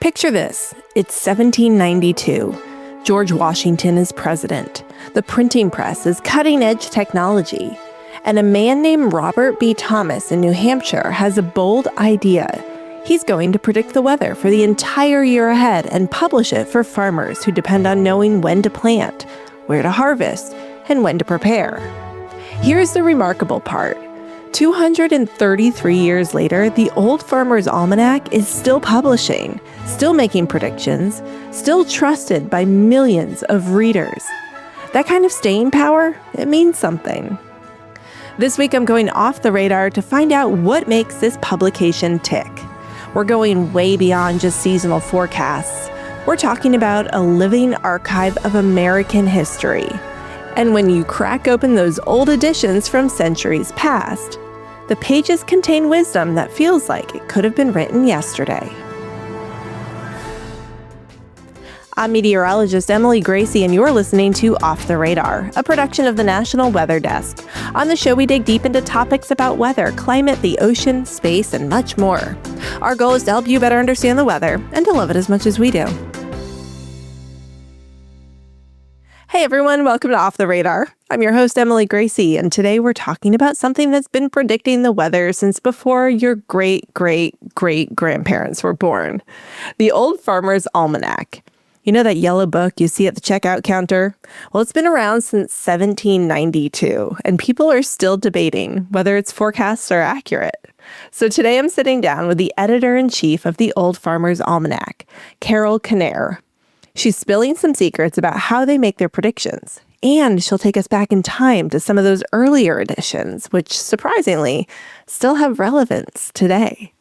Picture this. It's 1792. George Washington is president. The printing press is cutting-edge technology. And a man named Robert B. Thomas in New Hampshire has a bold idea. He's going to predict the weather for the entire year ahead and publish it for farmers who depend on knowing when to plant, where to harvest, and when to prepare. Here's the remarkable part. 233 years later, the Old Farmer's Almanac is still publishing, still making predictions, still trusted by millions of readers. That kind of staying power, it means something. This week, I'm going off the radar to find out what makes this publication tick. We're going way beyond just seasonal forecasts. We're talking about a living archive of American history. And when you crack open those old editions from centuries past, the pages contain wisdom that feels like it could have been written yesterday. I'm meteorologist Emily Gracie, and you're listening to Off the Radar, a production of the National Weather Desk. On the show, we dig deep into topics about weather, climate, the ocean, space, and much more. Our goal is to help you better understand the weather and to love it as much as we do. Hey everyone, welcome to Off the Radar. I'm your host, Emily Gracie, and today we're talking about something that's been predicting the weather since before your great-great-great-grandparents were born. The Old Farmer's Almanac. You know that yellow book you see at the checkout counter? Well, it's been around since 1792, and people are still debating whether its forecasts are accurate. So today I'm sitting down with the editor-in-chief of the Old Farmer's Almanac, Carol Connare. She's spilling some secrets about how they make their predictions, and she'll take us back in time to some of those earlier editions, which surprisingly still have relevance today.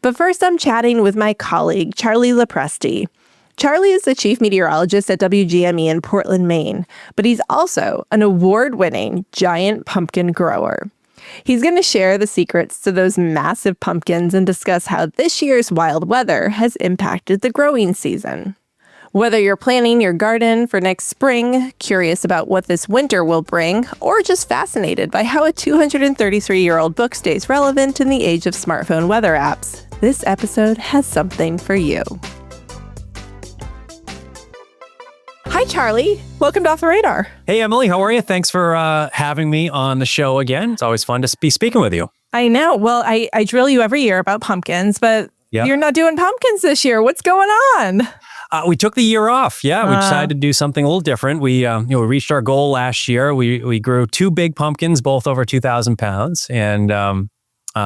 But first, I'm chatting with my colleague, Charlie Lopresti. Charlie is the chief meteorologist at WGME in Portland, Maine, but he's also an award-winning giant pumpkin grower. He's going to share the secrets to those massive pumpkins and discuss how this year's wild weather has impacted the growing season. Whether you're planning your garden for next spring, curious about what this winter will bring, or just fascinated by how a 233-year-old book stays relevant in the age of smartphone weather apps, this episode has something for you. Hi, Charlie. Welcome to Off the Radar. Hey, Emily. How are you? Thanks for having me on the show again. It's always fun to be speaking with you. I know. Well, I drill you every year about pumpkins, but You're not doing pumpkins this year. What's going on? We took the year off. We decided to do something a little different. We reached our goal last year. We grew 2 big pumpkins, both over 2,000 pounds. And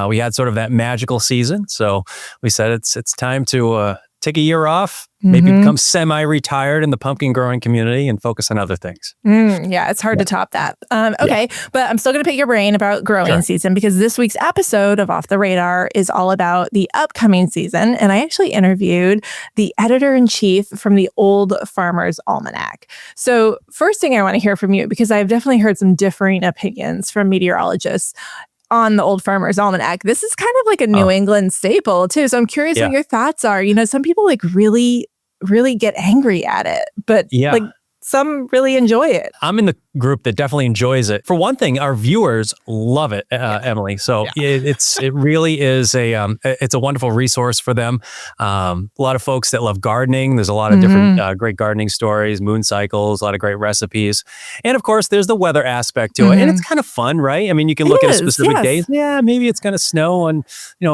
we had sort of that magical season. So we said it's time to take a year off, maybe become semi-retired in the pumpkin growing community and focus on other things. Yeah, it's hard to top that. Okay, but I'm still going to pick your brain about growing season because this week's episode of Off the Radar is all about the upcoming season. And I actually interviewed the editor-in-chief from the Old Farmer's Almanac. So first thing I want to hear from you, because I've definitely heard some differing opinions from meteorologists on the Old Farmer's Almanac. This is kind of like a New England staple too. So I'm curious what your thoughts are. You know, some people like really get angry at it, but like some really enjoy it. I'm in the group that definitely enjoys it. For one thing, our viewers love it, Emily. So it really is it's a wonderful resource for them. A lot of folks that love gardening. There's a lot of different great gardening stories, moon cycles, a lot of great recipes. And of course, there's the weather aspect to it. And it's kind of fun, right? I mean, you can look at specific days. Yeah, maybe it's going to snow on,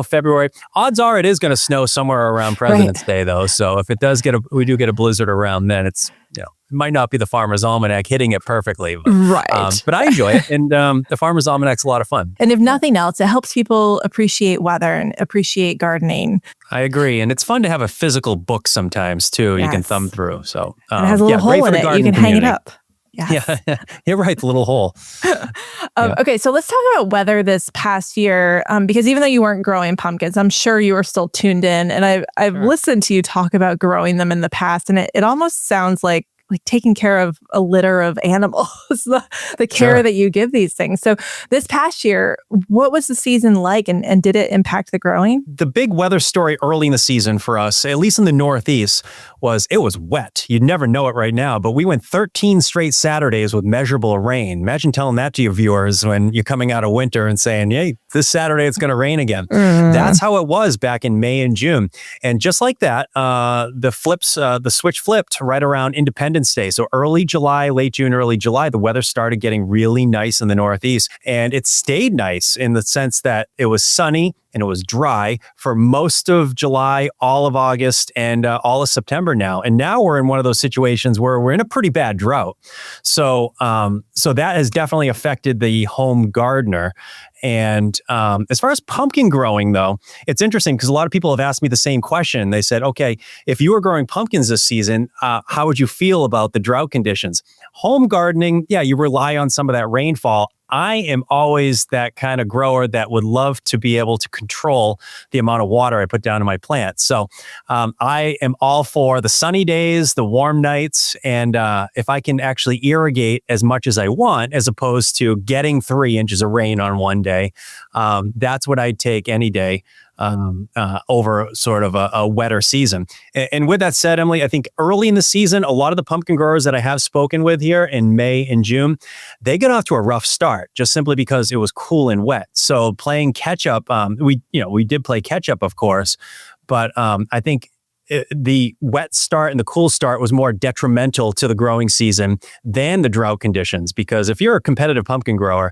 February. Odds are it is going to snow somewhere around President's Day though. So if it does we do get a blizzard around then, it's, it might not be the Farmer's Almanac hitting it perfectly. But I enjoy it. And the Farmer's Almanac's a lot of fun. And if nothing else, it helps people appreciate weather and appreciate gardening. I agree. And it's fun to have a physical book sometimes, too, you can thumb through. So it has a little hole in it. You can hang it up. Yes. Yeah, you're right. The little hole. Okay, so let's talk about weather this past year, because even though you weren't growing pumpkins, I'm sure you were still tuned in. And I've listened to you talk about growing them in the past, and it almost sounds like like taking care of a litter of animals, the care Sure. that you give these things. So this past year, what was the season like, and did it impact the growing? The big weather story early in the season for us, at least in the Northeast, was it was wet. You'd never know it right now, but we went 13 straight Saturdays with measurable rain. Imagine telling that to your viewers when you're coming out of winter and saying, hey, this Saturday it's going to rain again. That's how it was back in May and June. And just like that, the switch flipped right around Independence Day. So early July, late June, early July, the weather started getting really nice in the Northeast. And it stayed nice in the sense that it was sunny and it was dry for most of July, all of August, and all of September now. And now we're in one of those situations where we're in a pretty bad drought. So that has definitely affected the home gardener. And as far as pumpkin growing, though, it's interesting because a lot of people have asked me the same question. They said, okay, if you were growing pumpkins this season, how would you feel about the drought conditions? Home gardening, yeah, you rely on some of that rainfall. I am always that kind of grower that would love to be able to control the amount of water I put down in my plants. So I am all for the sunny days, the warm nights, and if I can actually irrigate as much as I want, as opposed to getting 3 inches of rain on one day, that's what I'd take any day. Over sort of a wetter season. And with that said, Emily, I think early in the season, a lot of the pumpkin growers that I have spoken with here in May and June, they got off to a rough start just simply because it was cool and wet. So playing catch up, we did play catch up, of course, but I think the wet start and the cool start was more detrimental to the growing season than the drought conditions. Because if you're a competitive pumpkin grower,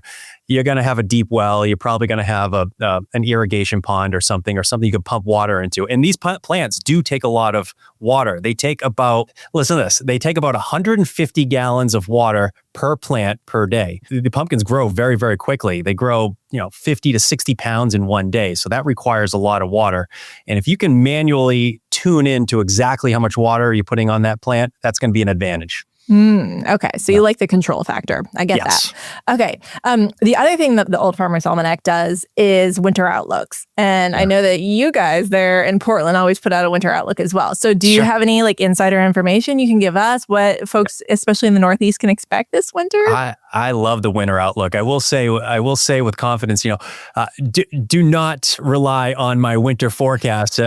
you're going to have a deep well. You're probably going to have an irrigation pond or something you could pump water into. And these plants do take a lot of water. They take about, listen to this, they take about 150 gallons of water per plant per day. The pumpkins grow very, very quickly. They grow, 50 to 60 pounds in one day. So that requires a lot of water. And if you can manually tune in to exactly how much water you're putting on that plant, that's going to be an advantage. Okay. So you like the control factor. I get that. Okay. The other thing that the Old Farmer's Almanac does is winter outlooks. And I know that you guys there in Portland always put out a winter outlook as well. So do you have any insider information you can give us what folks, especially in the Northeast, can expect this winter? I love the winter outlook. I will say with confidence, do not rely on my winter forecast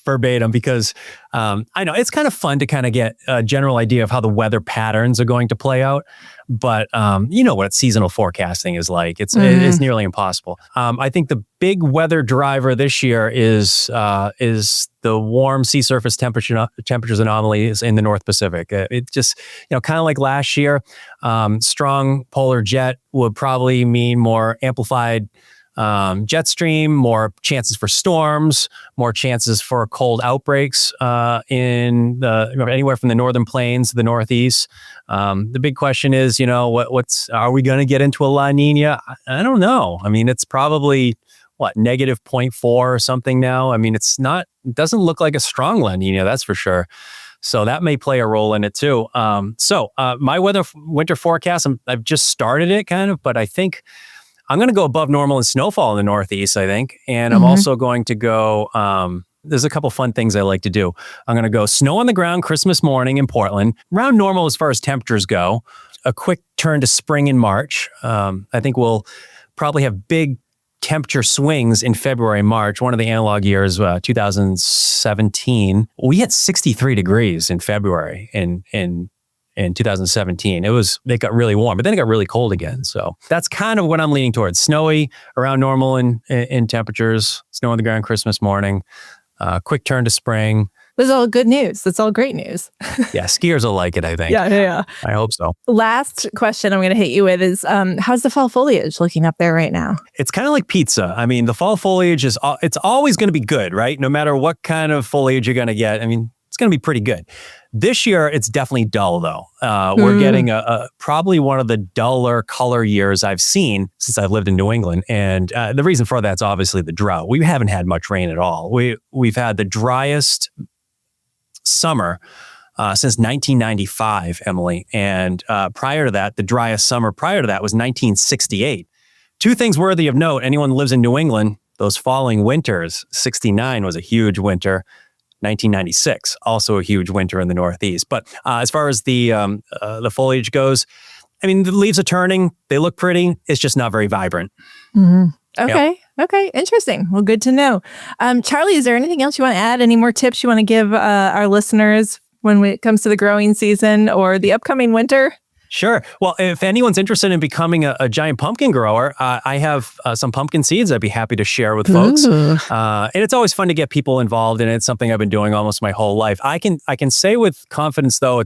verbatim because I know it's kind of fun to kind of get a general idea of how the weather patterns are going to play out. But you know what seasonal forecasting is like. It's nearly impossible. I think the big weather driver this year is the warm sea surface temperatures anomalies in the North Pacific. It just, kind of like last year, strong polar jet would probably mean more amplified jet stream, more chances for storms, more chances for cold outbreaks in anywhere from the northern plains to the Northeast. The big question is, are we going to get into a La Nina? I don't know. I mean, it's probably negative 0.4 or something now. I mean, it doesn't look like a strong La Nina, that's for sure. So that may play a role in it too. My winter forecast, I've just started it kind of, but I think I'm going to go above normal in snowfall in the Northeast, I think. And I'm also going to go, there's a couple fun things I like to do. I'm going to go snow on the ground Christmas morning in Portland, around normal as far as temperatures go. A quick turn to spring in March. I think we'll probably have big temperature swings in February, March. One of the analog years, 2017, we had 63 degrees in February in 2017. They got really warm, but then it got really cold again. So that's kind of what I'm leaning towards. Snowy, around normal in temperatures, snow on the ground Christmas morning, quick turn to spring. This is all good news. That's all great news. Yeah, skiers will like it, I think. Yeah. I hope so. Last question I'm going to hit you with is, how's the fall foliage looking up there right now? It's kind of like pizza. I mean, the fall foliage it's always going to be good, right? No matter what kind of foliage you're going to get. I mean, it's going to be pretty good. This year, it's definitely dull, though. We're getting probably one of the duller color years I've seen since I've lived in New England. And the reason for that's obviously the drought. We haven't had much rain at all. We've had the driest summer since 1995, Emily. And prior to that, the driest summer prior to that was 1968. Two things worthy of note. Anyone who lives in New England, those following winters, 69 was a huge winter. 1996, also a huge winter in the Northeast. But as far as the foliage goes, I mean, the leaves are turning. They look pretty. It's just not very vibrant. Mm-hmm. Okay. Yep. Okay. Interesting. Well, good to know. Charlie, is there anything else you want to add? Any more tips you want to give our listeners when it comes to the growing season or the upcoming winter? Sure. Well, if anyone's interested in becoming a giant pumpkin grower, I have some pumpkin seeds I'd be happy to share with folks. And it's always fun to get people involved in it. It's something I've been doing almost my whole life. I can say with confidence, though,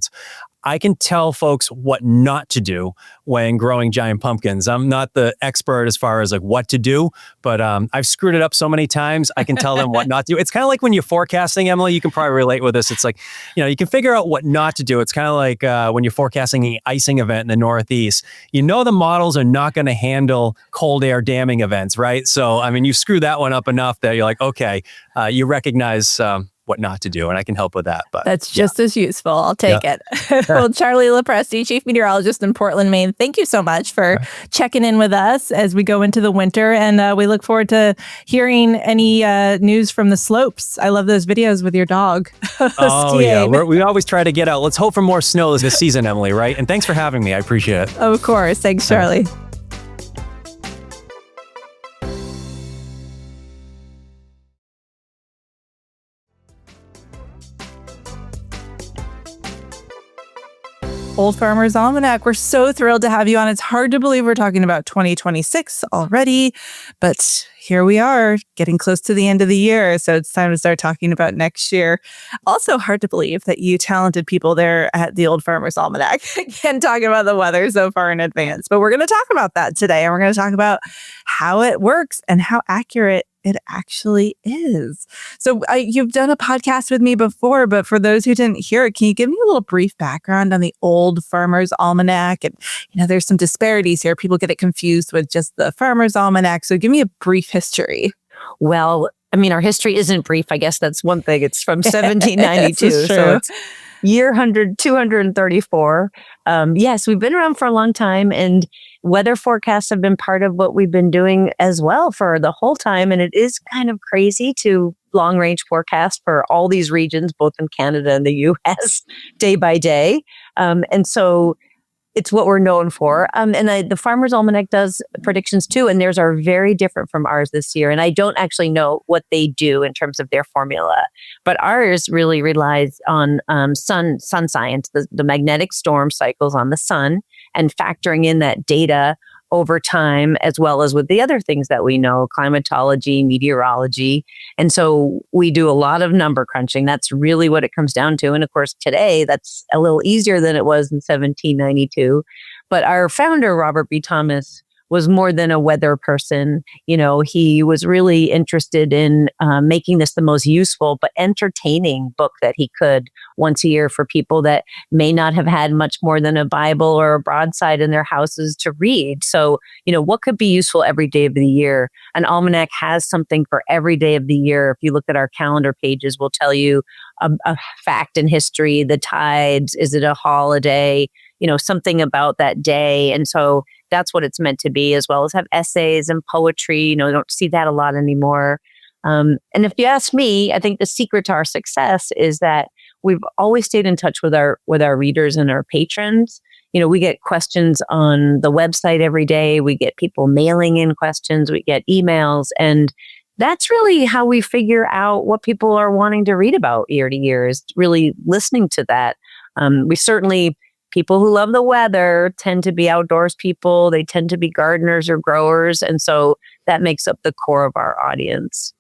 I can tell folks what not to do when growing giant pumpkins. I'm not the expert as far as like what to do, but I've screwed it up so many times. I can tell them what not to do. It's kind of like when you're forecasting, Emily, you can probably relate with this. It's like, you can figure out what not to do. It's kind of like when you're forecasting an icing event in the Northeast. The models are not going to handle cold air damming events, right? So, I mean, you screw that one up enough that you're like, okay, you recognize what not to do, and I can help with that. But that's just as useful. I'll take it. Well, Charlie Lopresti, Chief Meteorologist in Portland, Maine, thank you so much for checking in with us as we go into the winter, and we look forward to hearing any news from the slopes. I love those videos with your dog. Oh yeah, we always try to get out. Let's hope for more snow this season, Emily, right? And thanks for having me. I appreciate it. Of course. Thanks, Charlie. Old Farmer's Almanac. We're so thrilled to have you on. It's hard to believe we're talking about 2026 already, but here we are getting close to the end of the year. So it's time to start talking about next year. Also hard to believe that you talented people there at the Old Farmer's Almanac can talk about the weather so far in advance. But we're going to talk about that today. And we're going to talk about how it works and how accurate it actually is. So you've done a podcast with me before, but for those who didn't hear it, can you give me a little brief background on the Old Farmer's Almanac? And, there's some disparities here. People get it confused with just the Farmer's Almanac. So give me a brief history. Well, I mean, our history isn't brief. I guess that's one thing. It's from 1792. So it's year 234. Yes, we've been around for a long time, and weather forecasts have been part of what we've been doing as well for the whole time. And it is kind of crazy to long range forecast for all these regions, both in Canada and the US, day by day. And so it's what we're known for. The Farmer's Almanac does predictions too, and theirs are very different from ours this year. And I don't actually know what they do in terms of their formula, but ours really relies on sun science, the magnetic storm cycles on the sun, and factoring in that data over time, as well as with the other things that we know, climatology, meteorology. And so we do a lot of number crunching. That's really what it comes down to. And of course, today, that's a little easier than it was in 1792. But our founder, Robert B. Thomas, was more than a weather person. He was really interested in making this the most useful but entertaining book that he could once a year for people that may not have had much more than a Bible or a broadside in their houses to read. So, what could be useful every day of the year? An almanac has something for every day of the year. If you look at our calendar pages, we'll tell you a fact in history, the tides, is it a holiday, something about that day. And so that's what it's meant to be, as well as have essays and poetry. Don't see that a lot anymore. And if you ask me, I think the secret to our success is that we've always stayed in touch with our readers and our patrons. We get questions on the website every day. We get people mailing in questions. We get emails. And that's really how we figure out what people are wanting to read about year to year, is really listening to that. People who love the weather tend to be outdoors people. They tend to be gardeners or growers. And so that makes up the core of our audience.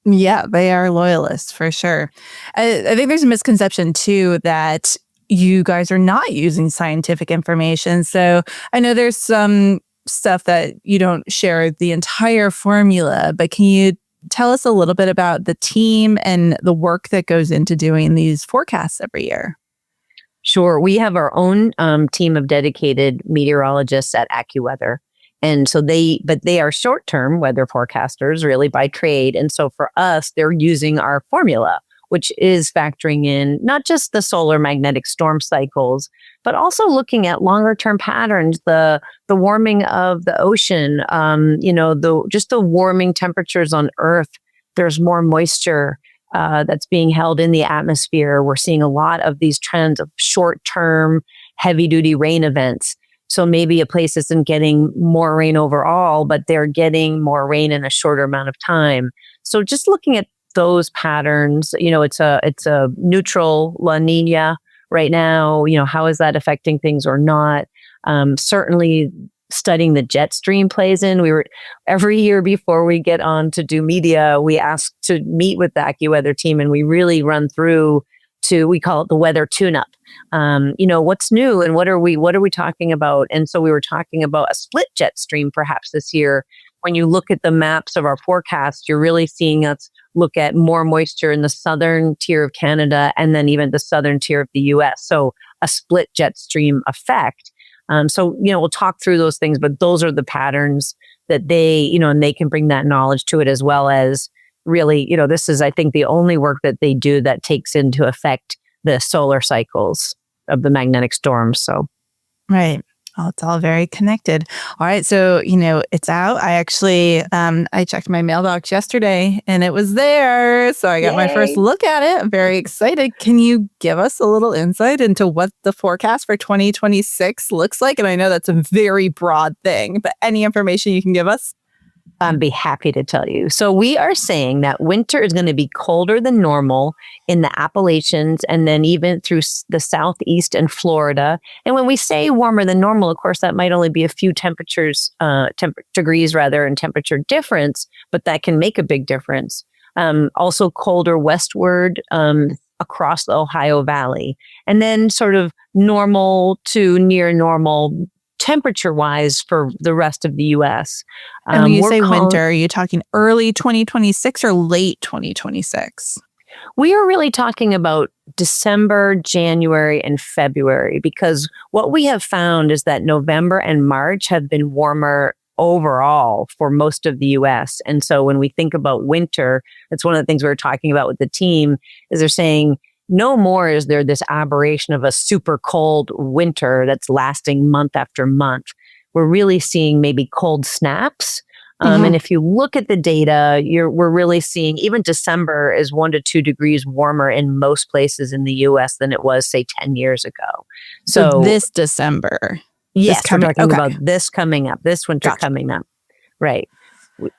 Yeah, they are loyalists for sure. I think there's a misconception too that you guys are not using scientific information. So I know there's some stuff that you don't share the entire formula, but can you tell us a little bit about the team and the work that goes into doing these forecasts every year? Sure. We have our own team of dedicated meteorologists at AccuWeather. And so they are short-term weather forecasters really by trade. And so for us, they're using our formula, which is factoring in not just the solar magnetic storm cycles, but also looking at longer-term patterns, the warming of the ocean, just the warming temperatures on Earth. There's more moisture. that's being held in the atmosphere. We're seeing a lot of these trends of short-term, heavy-duty rain events. So maybe a place isn't getting more rain overall, but they're getting more rain in a shorter amount of time. So just looking at those patterns, it's a neutral La Nina right now. How is that affecting things or not? Certainly studying the jet stream plays in. Every year before we get on to do media, we ask to meet with the AccuWeather team, and we really run through we call it the weather tune-up. What's new and what are we talking about? And so we were talking about a split jet stream perhaps this year. When you look at the maps of our forecast, you're really seeing us look at more moisture in the southern tier of Canada and then even the southern tier of the US. So a split jet stream effect. We'll talk through those things, but those are the patterns that they, and they can bring that knowledge to it, as well as really, this is, I think, the only work that they do that takes into effect the solar cycles of the magnetic storms. So, right. Well, it's all very connected. All right. So, it's out. I actually, I checked my mailbox yesterday and it was there. So I got my first look at it. I'm very excited. Can you give us a little insight into what the forecast for 2026 looks like? And I know that's a very broad thing, but any information you can give us? I'd be happy to tell you. So we are saying that winter is going to be colder than normal in the Appalachians and then even through the Southeast and Florida. And when we say warmer than normal, of course, that might only be a few degrees in temperature difference, but that can make a big difference. Also colder westward across the Ohio Valley. And then sort of normal to near normal temperature-wise for the rest of the U.S. And when you say winter, are you talking early 2026 or late 2026? We are really talking about December, January, and February, because what we have found is that November and March have been warmer overall for most of the U.S. And so when we think about winter, that's one of the things we were talking about with the team, is they're saying, no more is there this aberration of a super cold winter that's lasting month after month. We're really seeing maybe cold snaps. And if you look at the data, we're really seeing even December is 1 to 2 degrees warmer in most places in the U.S. than it was, say, 10 years ago. So this December. Yes, we're talking about this coming up, this winter coming up. Right.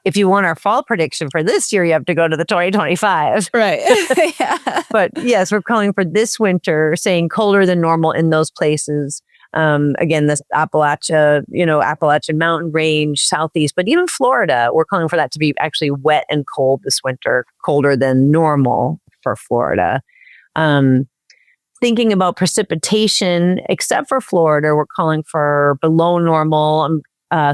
If you want our fall prediction for this year, you have to go to the 2025. Right. Yeah. But yes, we're calling for this winter, saying colder than normal in those places. Again, this Appalachia, Appalachian Mountain Range, Southeast, but even Florida, we're calling for that to be actually wet and cold this winter, colder than normal for Florida. Thinking about precipitation, except for Florida, we're calling for below normal,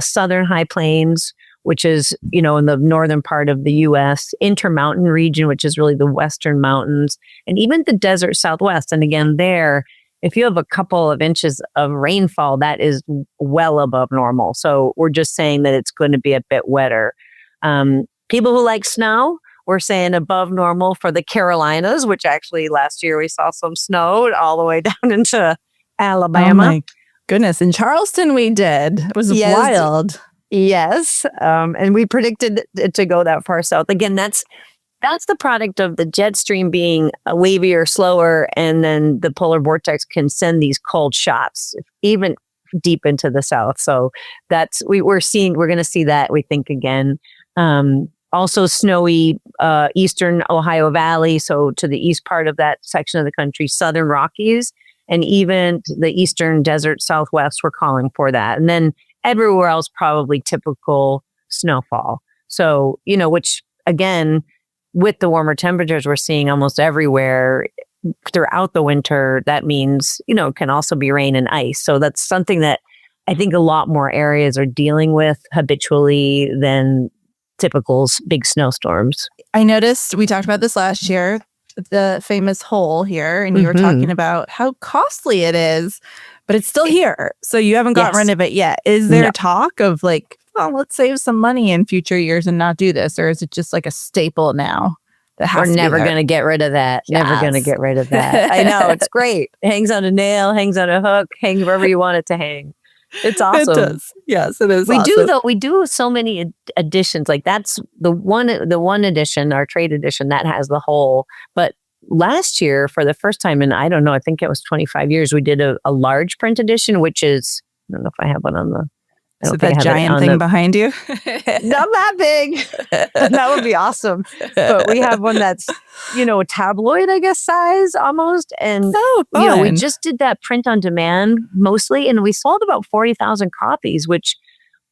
southern high plains, which is, in the northern part of the U.S., intermountain region, which is really the western mountains, and even the desert Southwest. And again, there, if you have a couple of inches of rainfall, that is well above normal. So we're just saying that it's going to be a bit wetter. People who like snow, we're saying above normal for the Carolinas, which actually last year we saw some snow all the way down into Alabama. Oh my goodness. In Charleston, we did. It was wild. Yes. And we predicted it to go that far south. Again, that's the product of the jet stream being wavier, slower, and then the polar vortex can send these cold shots even deep into the south. So that's we're going to see that, we think, again. Also snowy eastern Ohio Valley, so to the east part of that section of the country, southern Rockies, and even the eastern desert Southwest, we're calling for that. And then everywhere else, probably typical snowfall. So, which again, with the warmer temperatures we're seeing almost everywhere throughout the winter, that means, it can also be rain and ice. So that's something that I think a lot more areas are dealing with habitually than typical big snowstorms. I noticed, we talked about this last year, the famous hole here, and you were talking about how costly it is, but it's still here. So you haven't gotten rid of it yet. Is there talk of let's save some money in future years and not do this? Or is it just like a staple now? We're never going to get rid of that. Yes. Never going to get rid of that. I know. It's great. It hangs on a nail, hangs on a hook, hangs wherever you want it to hang. It's awesome. It does. Yes, it is. We awesome. do though. We do so many editions. Like that's the one edition, our trade edition that has the whole. But last year, for the first time in I don't know, I think it was 25 years, we did a large print edition, which is I don't know if I have one on the. Is it that giant thing behind you? Not that big. That would be awesome. But we have one that's, tabloid, I guess, size almost. And, we just did that print on demand mostly. And we sold about 40,000 copies, which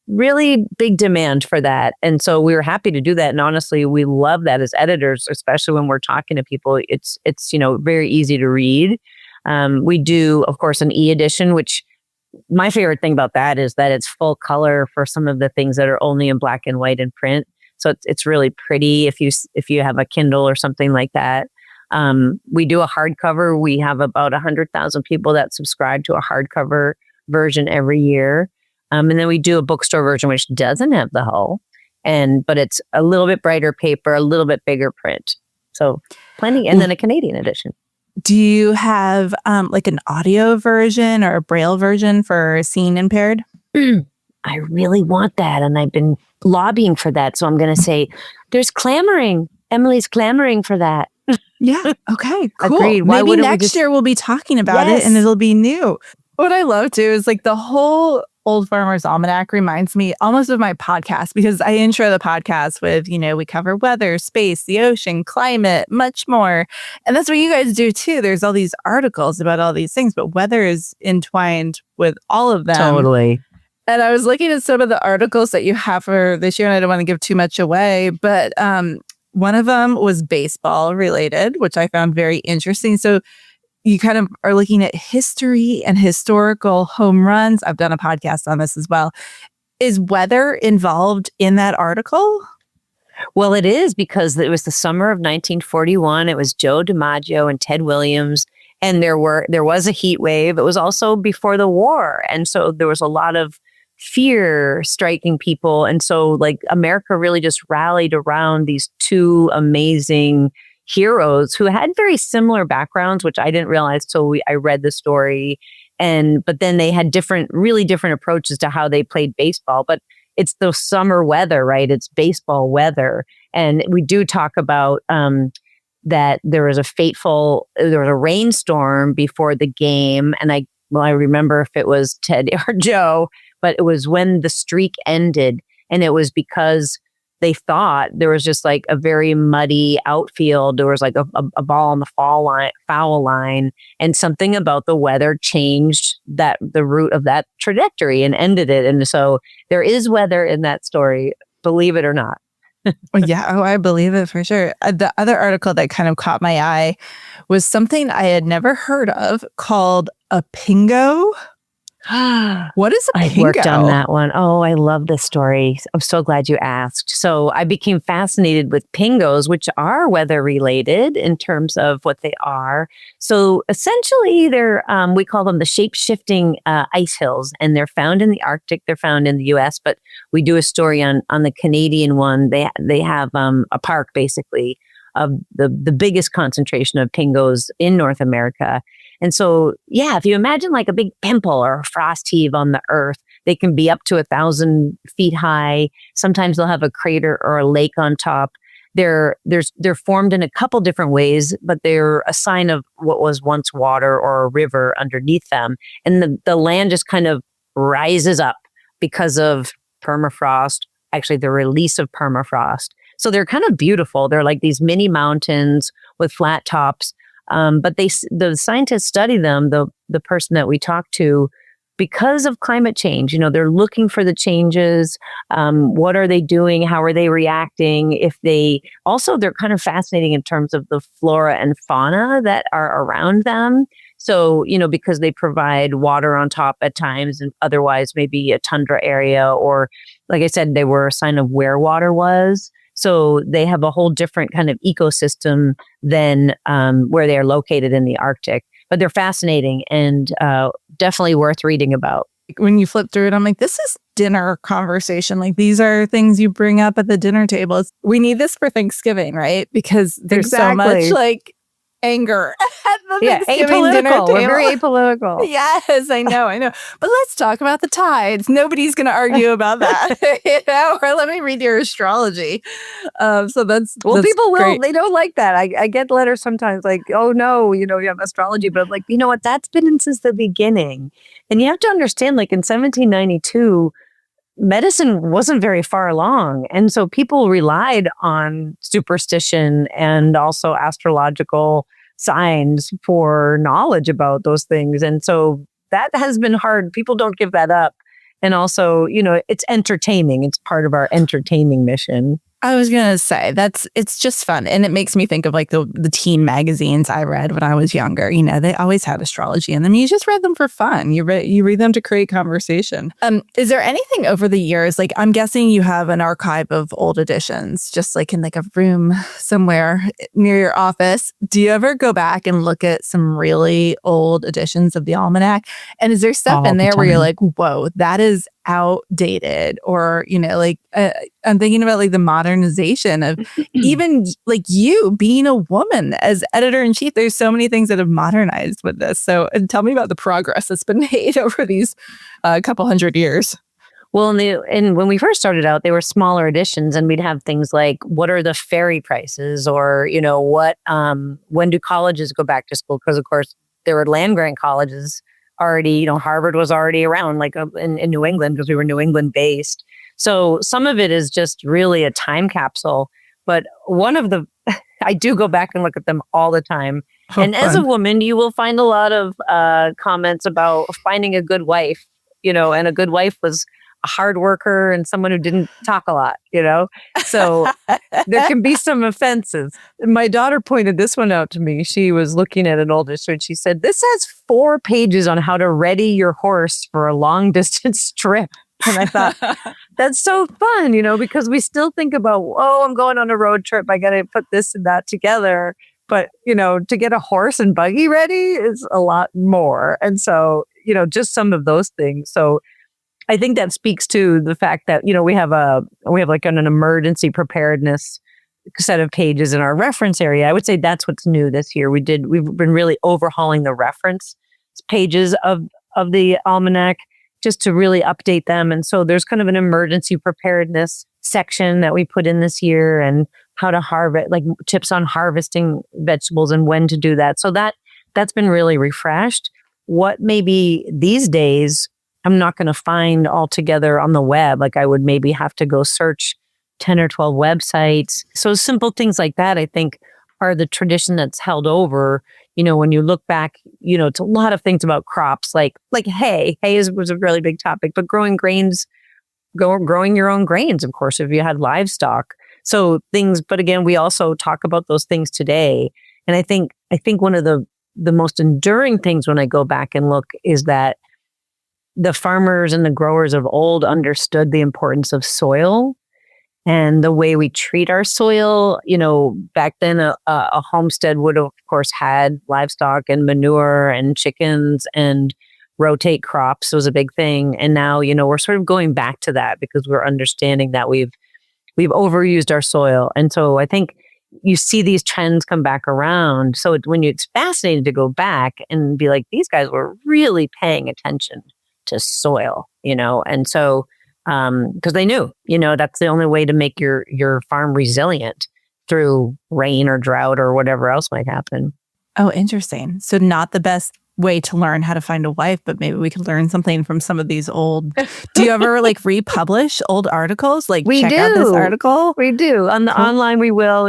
really big demand for that. And so we were happy to do that. And honestly, we love that as editors, especially when we're talking to people. It's very easy to read. We do, of course, an e-edition, which my favorite thing about that is that it's full color for some of the things that are only in black and white in print. So it's really pretty if you have a Kindle or something like that. We do a hardcover. We have about 100,000 people that subscribe to a hardcover version every year. And then we do a bookstore version, which doesn't have the hull, but it's a little bit brighter paper, a little bit bigger print. So plenty. And then a Canadian edition. Do you have like an audio version or a Braille version for seeing impaired? I really want that. And I've been lobbying for that. So I'm going to say there's clamoring. Emily's clamoring for that. Yeah. Okay. Cool. Agreed. Maybe next year we'll be talking about it and it'll be new. What I love too is like the whole Old Farmer's Almanac reminds me almost of my podcast, because I intro the podcast with, we cover weather, space, the ocean, climate, much more. And that's what you guys do too. There's all these articles about all these things, but weather is entwined with all of them. Totally. And I was looking at some of the articles that you have for this year, and I don't want to give too much away, but one of them was baseball related, which I found very interesting. So you kind of are looking at history and historical home runs. I've done a podcast on this as well. Is weather involved in that article? Well, it is, because it was the summer of 1941. It was Joe DiMaggio and Ted Williams. And there was a heat wave. It was also before the war. And so there was a lot of fear striking people. And so like America really just rallied around these two amazing heroes who had very similar backgrounds, which I didn't realize till I read the story. But then they had really different approaches to how they played baseball. But it's the summer weather, right? It's baseball weather. And we do talk about that there was a rainstorm before the game. And I remember if it was Ted or Joe, but it was when the streak ended. And it was because they thought there was just like a very muddy outfield. There was like a ball on the foul line, and something about the weather changed the route of that trajectory and ended it. And so there is weather in that story, believe it or not. Yeah. I believe it for sure. The other article that kind of caught my eye was something I had never heard of called a pingo. What is a pingo? I worked on that one. Oh, I love this story. I'm so glad you asked. So I became fascinated with pingos, which are weather related in terms of what they are. So essentially, they're we call them the shape-shifting ice hills, and they're found in the Arctic. They're found in the U.S., but we do a story on the Canadian one. They have a park basically of the biggest concentration of pingos in North America. And so, yeah, if you imagine like a big pimple or a frost heave on the earth, they can be up to 1,000 feet high. Sometimes they'll have a crater or a lake on top. They're formed in a couple different ways, but they're a sign of what was once water or a river underneath them. And the land just kind of rises up because of permafrost, actually the release of permafrost. So they're kind of beautiful. They're like these mini mountains with flat tops. But the scientists study them, the person that we talked to, because of climate change. They're looking for the changes. What are they doing? How are they reacting? They're kind of fascinating in terms of the flora and fauna that are around them. So, because they provide water on top at times and otherwise maybe a tundra area, or like I said, they were a sign of where water was. So they have a whole different kind of ecosystem than where they are located in the Arctic. But they're fascinating and definitely worth reading about. When you flip through it, I'm like, this is dinner conversation. Like, these are things you bring up at the dinner table. We need this for Thanksgiving, right? Because there's so much like anger at the Yeah, Thanksgiving dinner apolitical. table. We're very apolitical. Yes, I know. But let's talk about the tides. Nobody's going to argue about that. Or let me read your astrology. So that's People will. great. They don't like that. I get letters sometimes like, oh no, you have astrology, but I'm like, you know what? That's been in since the beginning, and you have to understand, like in 1792. Medicine wasn't very far along. And so people relied on superstition and also astrological signs for knowledge about those things. And so that has been hard. People don't give that up. And also, it's entertaining. It's part of our entertaining mission. I was going to say it's just fun. And it makes me think of like the teen magazines I read when I was younger. They always had astrology in them. You just read them for fun. You read them to create conversation. Is there anything over the years, like I'm guessing you have an archive of old editions, just like in like a room somewhere near your office. Do you ever go back and look at some really old editions of the Almanac? And is there stuff in there where you're like, whoa, that is outdated? Or, I'm thinking about like the modernization of even like you being a woman as editor-in-chief. There's so many things that have modernized with this. So tell me about the progress that's been made over these couple hundred years. Well, and when we first started out, they were smaller editions, and we'd have things like, what are the ferry prices? Or, when do colleges go back to school? Because of course there were land grant colleges already, Harvard was already around, like in New England, because we were New England based. So some of it is just really a time capsule. But one of the, I do go back and look at them all the time. And as a woman, you will find a lot of comments about finding a good wife, and a good wife was a hard worker and someone who didn't talk a lot, So there can be some offenses. My daughter pointed this one out to me. She was looking at an old issue and she said, this has 4 pages on how to ready your horse for a long distance trip. And I thought, that's so fun, because we still think about, I'm going on a road trip. I got to put this and that together. But, to get a horse and buggy ready is a lot more. And so, just some of those things. So I think that speaks to the fact that, we have like an emergency preparedness set of pages in our reference area. I would say that's what's new this year. We've been really overhauling the reference pages of the Almanac just to really update them. And so there's kind of an emergency preparedness section that we put in this year, and how to harvest, like tips on harvesting vegetables and when to do that. So that's been really refreshed. What maybe these days I'm not going to find all together on the web. Like I would maybe have to go search 10 or 12 websites. So simple things like that, I think, are the tradition that's held over. When you look back, it's a lot of things about crops, like hay. Hay was a really big topic, but growing grains, growing your own grains, of course, if you had livestock. So things, but again, we also talk about those things today. And I think one of the most enduring things when I go back and look is that the farmers and the growers of old understood the importance of soil and the way we treat our soil. Back then a homestead would have, of course, had livestock and manure and chickens, and rotate crops was a big thing. And now, we're sort of going back to that because we're understanding that we've overused our soil. And so I think you see these trends come back around. So it's fascinating to go back and be like, these guys were really paying attention to soil, and so because they knew, that's the only way to make your farm resilient through rain or drought or whatever else might happen. Oh, interesting. So not the best way to learn how to find a wife, but maybe we could learn something from some of these old. Do you ever like republish old articles? Like we check do. out this article? We do. On the online we will,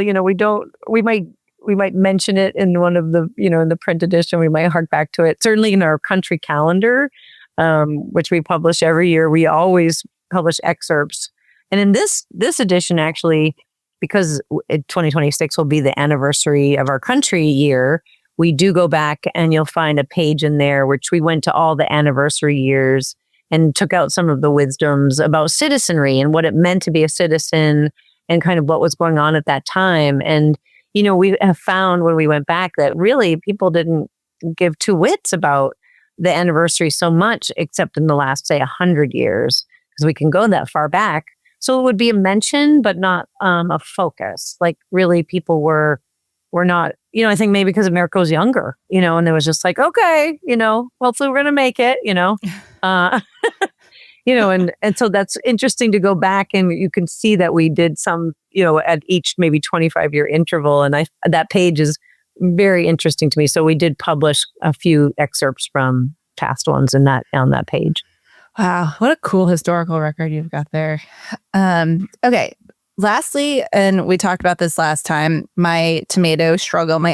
we might mention it in one of the, in the print edition, we might hark back to it. Certainly in our country calendar, which we publish every year, we always publish excerpts. And in this edition, actually, because 2026 will be the anniversary of our country year, we do go back and you'll find a page in there which we went to all the anniversary years and took out some of the wisdoms about citizenry and what it meant to be a citizen and kind of what was going on at that time. And, we have found when we went back that really people didn't give two wits about the anniversary so much, except in the last, say, 100 years, because we can go that far back. So it would be a mention, but not a focus. Like really people were we're not, I think maybe because America's younger, and it was just like, okay, hopefully we're going to make it, and so that's interesting to go back and you can see that we did some, at each maybe 25-year interval. And that page is very interesting to me. So we did publish a few excerpts from past ones on that page. Wow. What a cool historical record you've got there. Okay. Lastly, and we talked about this last time, my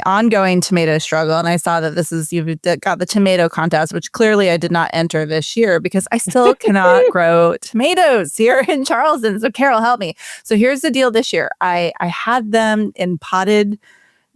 ongoing tomato struggle. And I saw that you've got the tomato contest, which clearly I did not enter this year because I still cannot grow tomatoes here in Charleston. So Carol, help me. So here's the deal this year. I had them in potted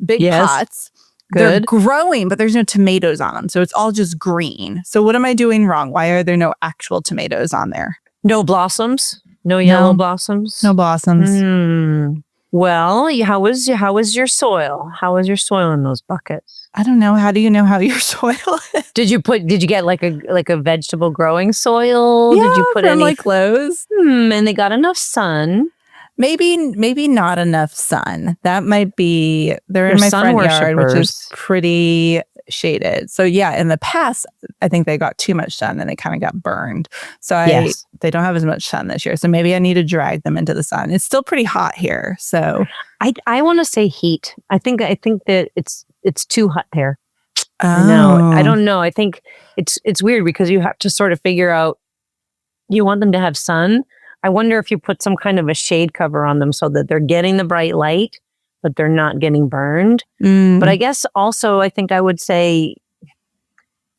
big pots. Good. They're growing, but there's no tomatoes on them. So it's all just green. So what am I doing wrong? Why are there no actual tomatoes on there? No blossoms? No yellow blossoms? No blossoms. Well, how was your soil? How was your soil in those buckets? I don't know. How do you know how your soil is? Did you get like a vegetable growing soil? Yeah, did you put from any like Lowe's? And they got enough sun? Maybe not enough sun. That might be, they're in my sun front yard, which is worshippers. pretty shaded. So yeah, in the past, I think they got too much sun and they kind of got burned. So they don't have as much sun this year. So maybe I need to drag them into the sun. It's still pretty hot here. So I want to say heat. I think that it's too hot there. Oh. No, I don't know. I think it's weird because you have to sort of figure out, you want them to have sun. I wonder if you put some kind of a shade cover on them so that they're getting the bright light, but they're not getting burned. But I guess also, I think I would say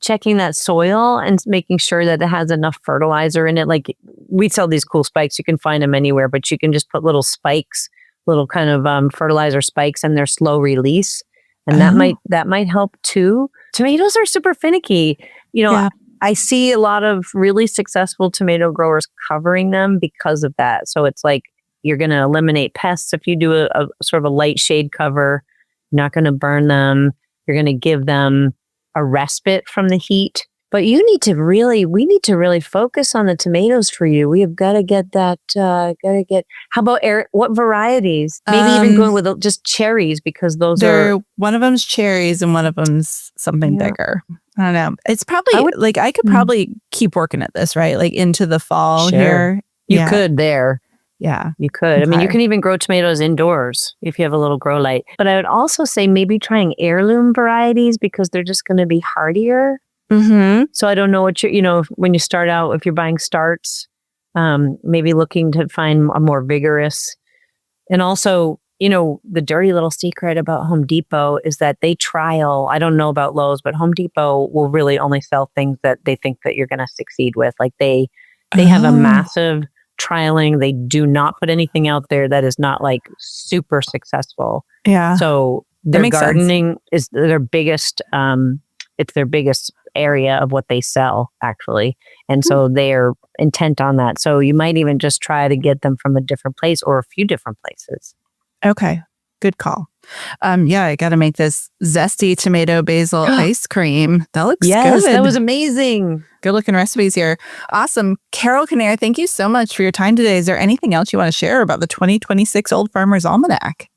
checking that soil and making sure that it has enough fertilizer in it. Like we sell these cool spikes. You can find them anywhere, but you can just put little spikes, little kind of fertilizer spikes, and they're slow release. And that might help too. Tomatoes are super finicky. Yeah. I see a lot of really successful tomato growers covering them because of that. So it's like you're going to eliminate pests if you do a sort of a light shade cover. You're not going to burn them. You're going to give them a respite from the heat. But we need to really focus on the tomatoes for you. We have got to get that. How about what varieties? Maybe even going with just cherries because one of them's cherries and one of them's something bigger. I don't know. It's probably I could probably keep working at this, right? Like into the fall here. You could there. Yeah, you could. I mean, you can even grow tomatoes indoors if you have a little grow light. But I would also say maybe trying heirloom varieties because they're just going to be hardier. Mm-hmm. So I don't know what when you start out, if you're buying starts, maybe looking to find a more vigorous. And also, the dirty little secret about Home Depot is that they trial. I don't know about Lowe's, but Home Depot will really only sell things that they think that you're going to succeed with. Like they have a massive trialing. They do not put anything out there that is not like super successful. Yeah. So their gardening is their biggest. It's their biggest area of what they sell, actually. And so they're intent on that. So you might even just try to get them from a different place or a few different places. Okay. Good call. I got to make this zesty tomato basil ice cream. That looks good. That was amazing. Good looking recipes here. Awesome. Carol Connare, thank you so much for your time today. Is there anything else you want to share about the 2026 Old Farmer's Almanac?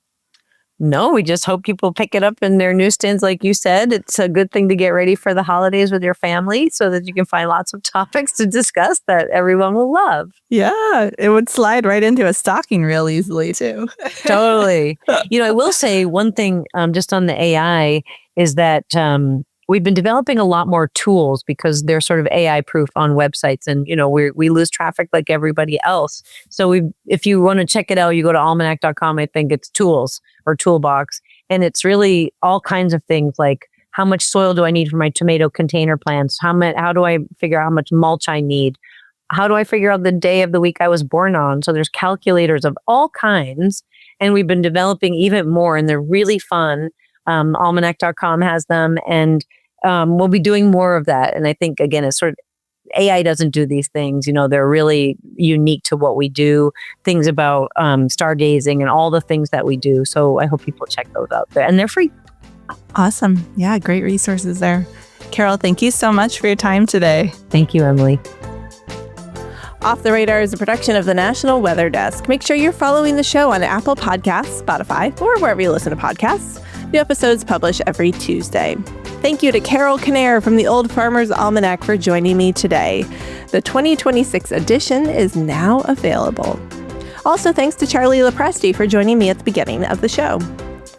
No, we just hope people pick it up in their newsstands. Like you said, it's a good thing to get ready for the holidays with your family so that you can find lots of topics to discuss that everyone will love. Yeah, it would slide right into a stocking real easily too. Totally. I will say one thing just on the AI is that we've been developing a lot more tools because they're sort of AI proof on websites, and we lose traffic like everybody else. So if you want to check it out, you go to almanac.com. I think it's tools or toolbox, and it's really all kinds of things like how much soil do I need for my tomato container plants? How do I figure out how much mulch I need? How do I figure out the day of the week I was born on? So there's calculators of all kinds, and we've been developing even more, and they're really fun. Almanac.com has them, and we'll be doing more of that. And I think, again, it's sort of AI doesn't do these things. They're really unique to what we do, things about stargazing and all the things that we do. So I hope people check those out there, and they're free. Awesome. Yeah, great resources there. Carol, thank you so much for your time today. Thank you, Emily. Off the Radar is a production of the National Weather Desk. Make sure you're following the show on Apple Podcasts, Spotify, or wherever you listen to podcasts. New episodes publish every Tuesday. Thank you to Carol Connare from the Old Farmer's Almanac for joining me today. The 2026 edition is now available. Also, thanks to Charlie Lopresti for joining me at the beginning of the show.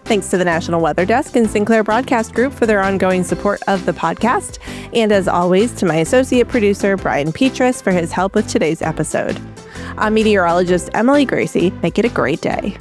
Thanks to the National Weather Desk and Sinclair Broadcast Group for their ongoing support of the podcast. And as always, to my associate producer, Brian Petras, for his help with today's episode. I'm meteorologist Emily Gracie. Make it a great day.